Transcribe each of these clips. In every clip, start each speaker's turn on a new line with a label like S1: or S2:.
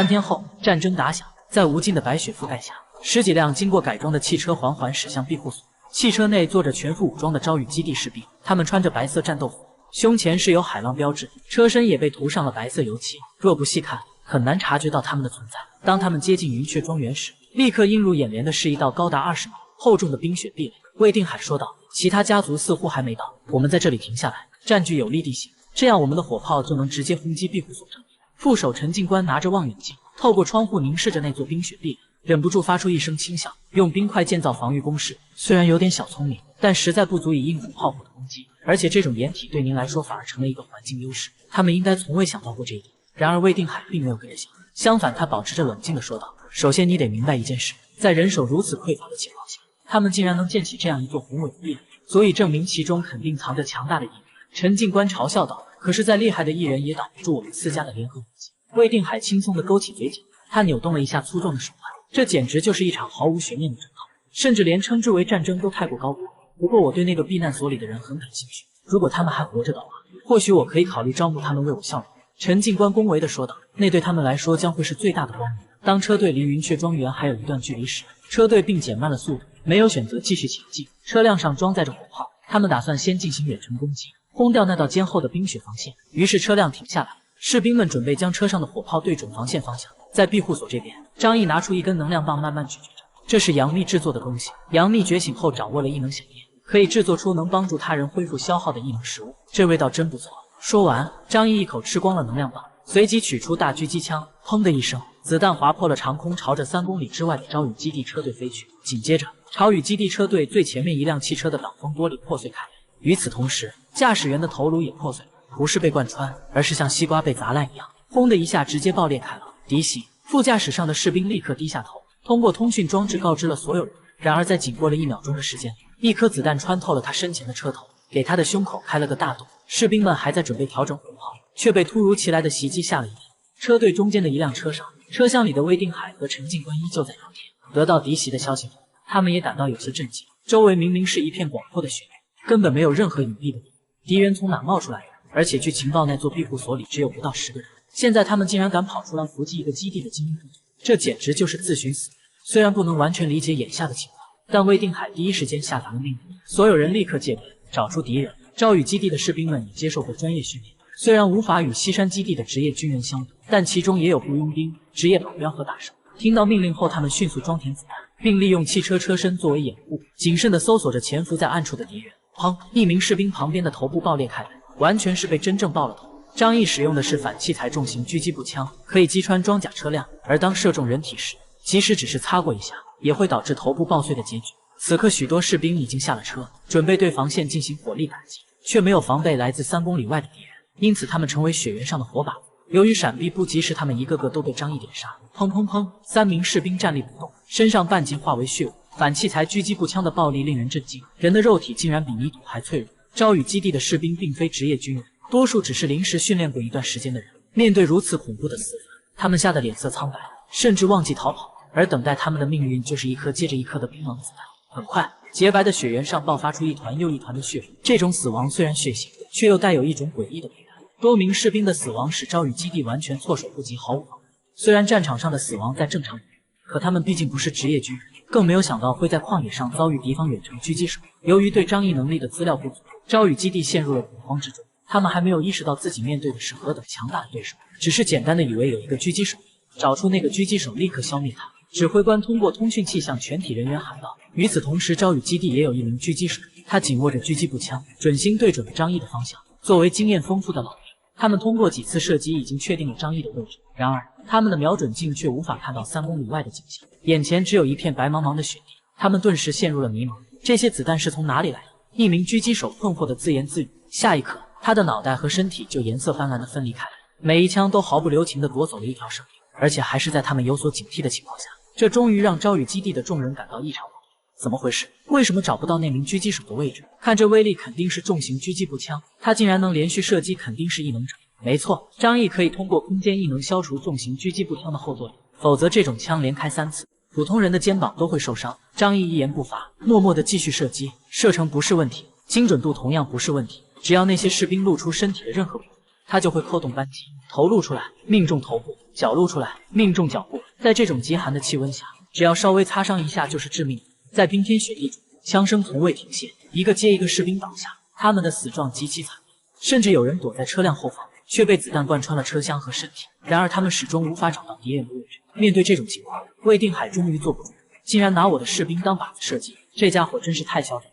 S1: 3天后，战争打响，在无尽的白雪覆盖下，10几辆经过改装的汽车缓缓驶向庇护所。汽车内坐着全副武装的朝雨基地士兵，他们穿着白色战斗服，胸前是有海浪标志，车身也被涂上了白色油漆。若不细看，很难察觉到他们的存在。当他们接近云雀庄园时，立刻映入眼帘的是一道高达20米厚重的冰雪壁垒。魏定海说道：“其他家族似乎还没到，我们在这里停下来，占据有利地形，这样我们的火炮就能直接轰击庇护所阵地。”副手陈警官拿着望远镜，透过窗户凝视着那座冰雪壁垒，忍不住发出一声轻笑。用冰块建造防御工事，虽然有点小聪明，但实在不足以应付炮火的攻击。而且这种掩体对您来说反而成了一个环境优势，他们应该从未想到过这一点。然而魏定海并没有跟着想，相反，他保持着冷静地说道：“首先，你得明白一件事，在人手如此匮乏的情况下，他们竟然能建起这样一座宏伟的壁垒，足以证明其中肯定藏着强大的意义。”陈警官嘲笑道：“可是再厉害的艺人也挡不住我们4家的联合攻击。”魏定海轻松地勾起嘴角，他扭动了一下粗壮的手腕，这简直就是一场毫无悬念的争斗，甚至连称之为战争都太过高贵。不过我对那个避难所里的人很感兴趣，如果他们还活着的话，或许我可以考虑招募他们为我效力。陈警官恭维地说道：“那对他们来说将会是最大的光荣。”当车队离云雀庄园还有一段距离时，车队并减慢了速度，没有选择继续前进。车辆上装载着火炮，他们打算先进行远程攻击，轰掉那道坚厚的冰雪防线。于是车辆停下来，士兵们准备将车上的火炮对准防线方向。在庇护所这边，张毅拿出一根能量棒，慢慢咀嚼着。这是杨幂制作的东西。杨幂觉醒后掌握了异能响应，可以制作出能帮助他人恢复消耗的异能食物，这味道真不错。说完，张毅一口吃光了能量棒，随即取出大狙击枪，砰的一声，子弹划破了长空，朝着3公里之外的朝雨基地车队飞去。紧接着，朝雨基地车队最前面一辆汽车的挡风玻璃破碎开来，与此同时，驾驶员的头颅也破碎了，不是被贯穿，而是像西瓜被砸烂一样，轰的一下直接爆裂开了。敌袭，副驾驶上的士兵立刻低下头，通过通讯装置告知了所有人。然而在仅过了1秒钟的时间里，一颗子弹穿透了他身前的车头，给他的胸口开了个大洞。士兵们还在准备调整火炮，却被突如其来的袭击吓了一跳。车队中间的一辆车上，车厢里的魏定海和陈警官依旧在聊天。得到敌袭的消息后，他们也感到有些震惊。周围明明是一片广阔的雪原，根本没有任何隐蔽的地方，敌人从哪冒出来的？而且据情报，那座庇护所里只有不到10个人，现在他们竟然敢跑出来伏击一个基地的精英部队，这简直就是自寻死路。虽然不能完全理解眼下的情况，但魏定海第一时间下达了命令，所有人立刻戒备，找出敌人。朝雨基地的士兵们也接受过专业训练，虽然无法与西山基地的职业军人相比，但其中也有雇佣兵、职业保镖和打手。听到命令后，他们迅速装填子弹，并利用汽车车身作为掩护，谨慎地搜索着潜伏在暗处的敌人。砰！一名士兵旁边的头部爆裂开来，完全是被真正爆了头。张毅使用的是反器材重型狙击步枪，可以击穿装甲车辆，而当射中人体时，即使只是擦过一下，也会导致头部爆碎的结局。此刻许多士兵已经下了车，准备对防线进行火力打击，却没有防备来自3公里外的敌人，因此他们成为雪原上的活靶子。由于闪避不及时，他们一个个都被张毅点杀。砰砰砰！3名士兵站立不动，身上半尽化为血雾。反器材狙击步枪的暴力令人震惊，人的肉体竟然比泥土还脆弱。朝雨基地的士兵并非职业军人，多数只是临时训练过一段时间的人。面对如此恐怖的死法，他们吓得脸色苍白，甚至忘记逃跑。而等待他们的命运就是一颗接着一颗的冰冷子弹。很快，洁白的雪原上爆发出一团又一团的血雾。这种死亡虽然血腥，却又带有一种诡异的美感。多名士兵的死亡使朝雨基地完全措手不及，毫无防备。虽然战场上的死亡再正常一点，可他们毕竟不是职业军人，更没有想到会在旷野上遭遇敌方远程狙击手。由于对张毅能力的资料不足，朝雨基地陷入了恐慌之中。他们还没有意识到自己面对的是何等强大的对手，只是简单的以为有一个狙击手，找出那个狙击手，立刻消灭他。指挥官通过通讯器向全体人员喊道。与此同时，朝雨基地也有一名狙击手，他紧握着狙击步枪，准心对准了张毅的方向。作为经验丰富的老兵，他们通过几次射击已经确定了张毅的位置。然而，他们的瞄准镜却无法看到3公里外的景象，眼前只有一片白茫茫的雪地。他们顿时陷入了迷茫，这些子弹是从哪里来的？一名狙击手困惑地自言自语。下一刻，他的脑袋和身体就颜色斑斓地分离开来，每一枪都毫不留情地夺走了一条生命，而且还是在他们有所警惕的情况下。这终于让朝雨基地的众人感到异常慌乱。怎么回事？为什么找不到那名狙击手的位置？看这威力，肯定是重型狙击步枪，他竟然能连续射击，肯定是异能者。没错，张毅可以通过空间异能消除重型狙击步枪的后坐力，否则这种枪连开3次，普通人的肩膀都会受伤。张毅一言不发，默默地继续射击，射程不是问题，精准度同样不是问题，只要那些士兵露出身体的任何部分，他就会扣动扳机，头露出来，命中头部。脚露出来，命中脚步。在这种极寒的气温下，只要稍微擦伤一下就是致命的。在冰天雪地中，枪声从未停歇，一个接一个士兵倒下，他们的死状极其惨烈，甚至有人躲在车辆后方，却被子弹贯穿了车厢和身体。然而他们始终无法找到敌人的位置。面对这种情况，魏定海终于坐不住，竟然拿我的士兵当靶子射击，这家伙真是太嚣张。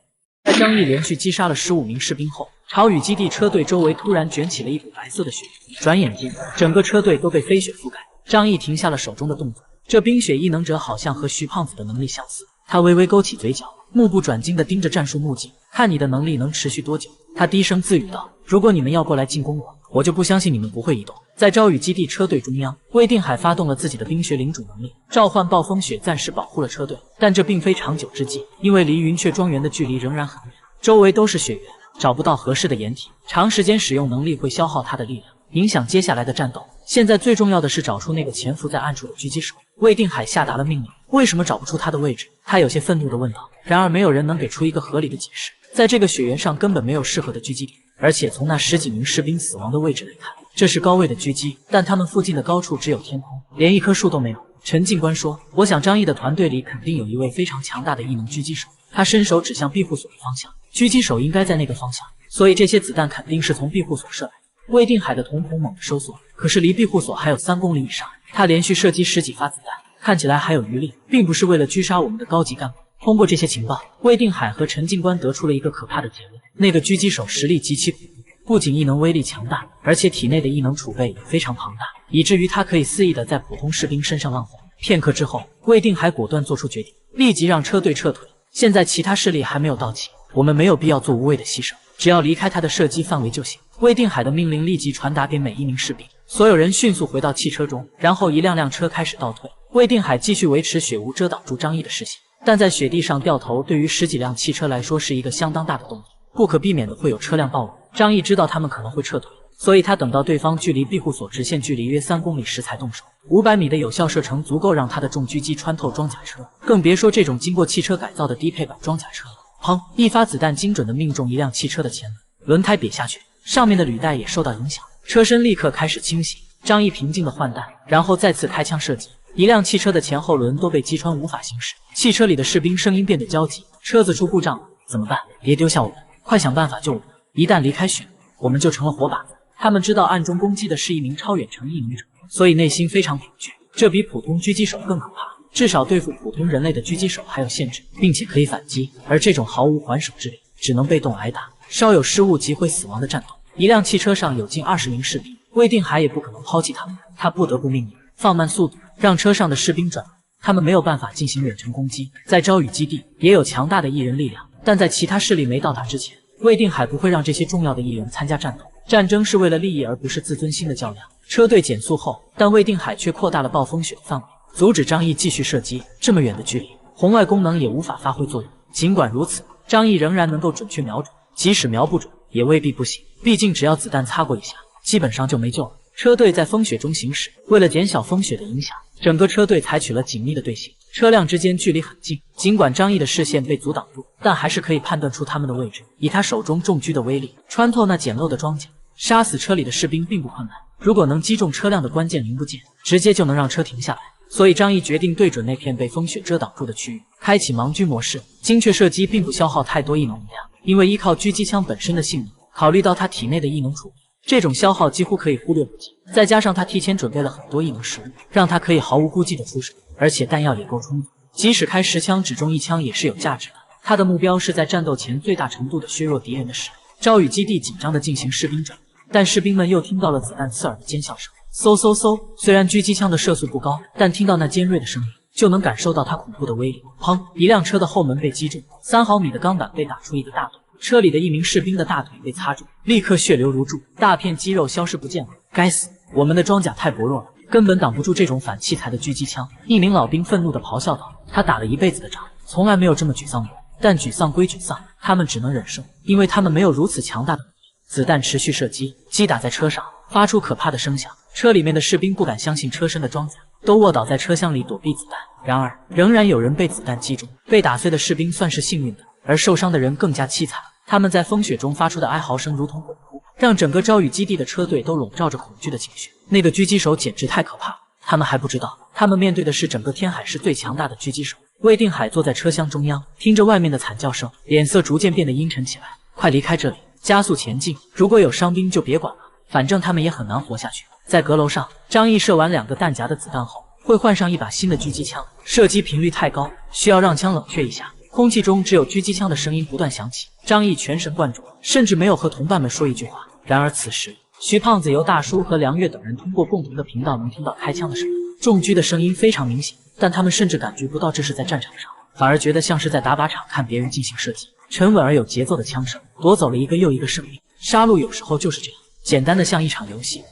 S1: 在张毅连续击杀了15名士兵后，朝雨基地车队周围突然卷起了一股白色的雪云，转眼间，整个车队都被飞雪覆盖。张毅停下了手中的动作，这冰雪异能者好像和徐胖子的能力相似。他微微勾起嘴角，目不转睛地盯着战术目镜，看你的能力能持续多久。他低声自语道：“如果你们要过来进攻我，我就不相信你们不会移动。”在朝雨基地车队中央，魏定海发动了自己的冰雪领主能力，召唤暴风雪暂时保护了车队，但这并非长久之计，因为离云雀庄园的距离仍然很远，周围都是雪原，找不到合适的掩体，长时间使用能力会消耗他的力量，影响接下来的战斗。现在最重要的是找出那个潜伏在暗处的狙击手。魏定海下达了命令。为什么找不出他的位置？他有些愤怒地问道。然而没有人能给出一个合理的解释。在这个雪原上根本没有适合的狙击点，而且从那10几名士兵死亡的位置来看，这是高位的狙击，但他们附近的高处只有天空，连一棵树都没有。陈警官说：“我想张毅的团队里肯定有一位非常强大的异能狙击手。”他伸手指向庇护所的方向，狙击手应该在那个方向，所以这些子弹肯定是从庇护所射来的。魏定海的瞳孔猛地收缩，可是离庇护所还有3公里以上，他连续射击10几发子弹，看起来还有余力，并不是为了狙杀我们的高级干部。通过这些情报，魏定海和陈警官得出了一个可怕的结论：那个狙击手实力极其恐怖，不仅异能威力强大，而且体内的异能储备也非常庞大，以至于他可以肆意的在普通士兵身上浪费。片刻之后，魏定海果断做出决定，立即让车队撤退。现在其他势力还没有到齐，我们没有必要做无谓的牺牲，只要离开他的射击范围就行。魏定海的命令立即传达给每一名士兵，所有人迅速回到汽车中，然后一辆辆车开始倒退。魏定海继续维持雪屋遮挡住张毅的视线，但在雪地上掉头对于10几辆汽车来说是一个相当大的动作，不可避免的会有车辆暴露。张毅知道他们可能会撤退，所以他等到对方距离庇护所直线距离约3公里时才动手。500米的有效射程足够让他的重狙击穿透装甲车，更别说这种经过汽车改造的低配版装甲车了。砰！一发子弹精准地命中一辆汽车的前轮，轮胎瘪下去，上面的履带也受到影响，车身立刻开始倾斜。张毅平静地换弹，然后再次开枪射击，一辆汽车的前后轮都被击穿，无法行驶。汽车里的士兵声音变得焦急：“车子出故障了，怎么办？别丢下我们，快想办法救我们！一旦离开雪，我们就成了活靶子。”他们知道暗中攻击的是一名超远程异能者，所以内心非常恐惧。这比普通狙击手更可怕，至少对付普通人类的狙击手还有限制，并且可以反击，而这种毫无还手之力，只能被动挨打，稍有失误即会死亡的战斗。一辆汽车上有近20名士兵，魏定海也不可能抛弃他们，他不得不命令放慢速度，让车上的士兵转弯。他们没有办法进行远程攻击。在朝雨基地也有强大的异人力量，但在其他势力没到达之前，魏定海不会让这些重要的异人参加战斗。战争是为了利益而不是自尊心的较量。车队减速后，但魏定海却扩大了暴风雪的范围，阻止张毅继续射击。这么远的距离，红外功能也无法发挥作用。尽管如此，张毅仍然能够准确瞄准，即使瞄不准也未必不行，毕竟只要子弹擦过一下，基本上就没救了。车队在风雪中行驶，为了减小风雪的影响，整个车队采取了紧密的队形，车辆之间距离很近。尽管张毅的视线被阻挡住，但还是可以判断出他们的位置。以他手中重狙的威力，穿透那简陋的装甲，杀死车里的士兵并不困难。如果能击中车辆的关键零部件，直接就能让车停下来。所以张毅决定对准那片被风雪遮挡住的区域，开启盲狙模式。精确射击并不消耗太多异能能量，因为依靠狙击枪本身的性能，考虑到他体内的异能储备，这种消耗几乎可以忽略不计。再加上他提前准备了很多异能食物，让他可以毫无顾忌的出手，而且弹药也够充足，即使开10枪只中1枪也是有价值的。他的目标是在战斗前最大程度的削弱敌人的实力。朝雨基地紧张地进行士兵转移，但士兵们又听到了子弹刺耳的尖笑声，嗖嗖嗖！虽然狙击枪的射速不高，但听到那尖锐的声音，就能感受到它恐怖的威力。砰！一辆车的后门被击中，3毫米的钢板被打出一个大洞，车里的一名士兵的大腿被擦中，立刻血流如注，大片肌肉消失不见了。该死，我们的装甲太薄弱了，根本挡不住这种反器材的狙击枪。一名老兵愤怒地咆哮道：“他打了一辈子的仗，从来没有这么沮丧过。但沮丧归沮丧，他们只能忍受，因为他们没有如此强大的武力。”子弹持续射击，击打在车上，发出可怕的声响。车里面的士兵不敢相信车身的装甲，都卧倒在车厢里躲避子弹。然而，仍然有人被子弹击中。被打碎的士兵算是幸运的，而受伤的人更加凄惨。他们在风雪中发出的哀嚎声如同鬼哭，让整个朝雨基地的车队都笼罩着恐惧的情绪。那个狙击手简直太可怕了，他们还不知道，他们面对的是整个天海市最强大的狙击手。魏定海坐在车厢中央，听着外面的惨叫声，脸色逐渐变得阴沉起来。快离开这里，加速前进！如果有伤兵就别管了，反正他们也很难活下去。在阁楼上，张毅射完2个弹夹的子弹后，会换上一把新的狙击枪，射击频率太高，需要让枪冷却一下。空气中只有狙击枪的声音不断响起，张毅全神贯注，甚至没有和同伴们说一句话。然而此时，徐胖子、尤大叔和梁月等人通过共同的频道能听到开枪的声音，中狙的声音非常明显，但他们甚至感觉不到这是在战场上，反而觉得像是在打靶场看别人进行射击。沉稳而有节奏的枪声夺走了一个又一个生命。杀戮有时候就是这样，简单的像一场游戏。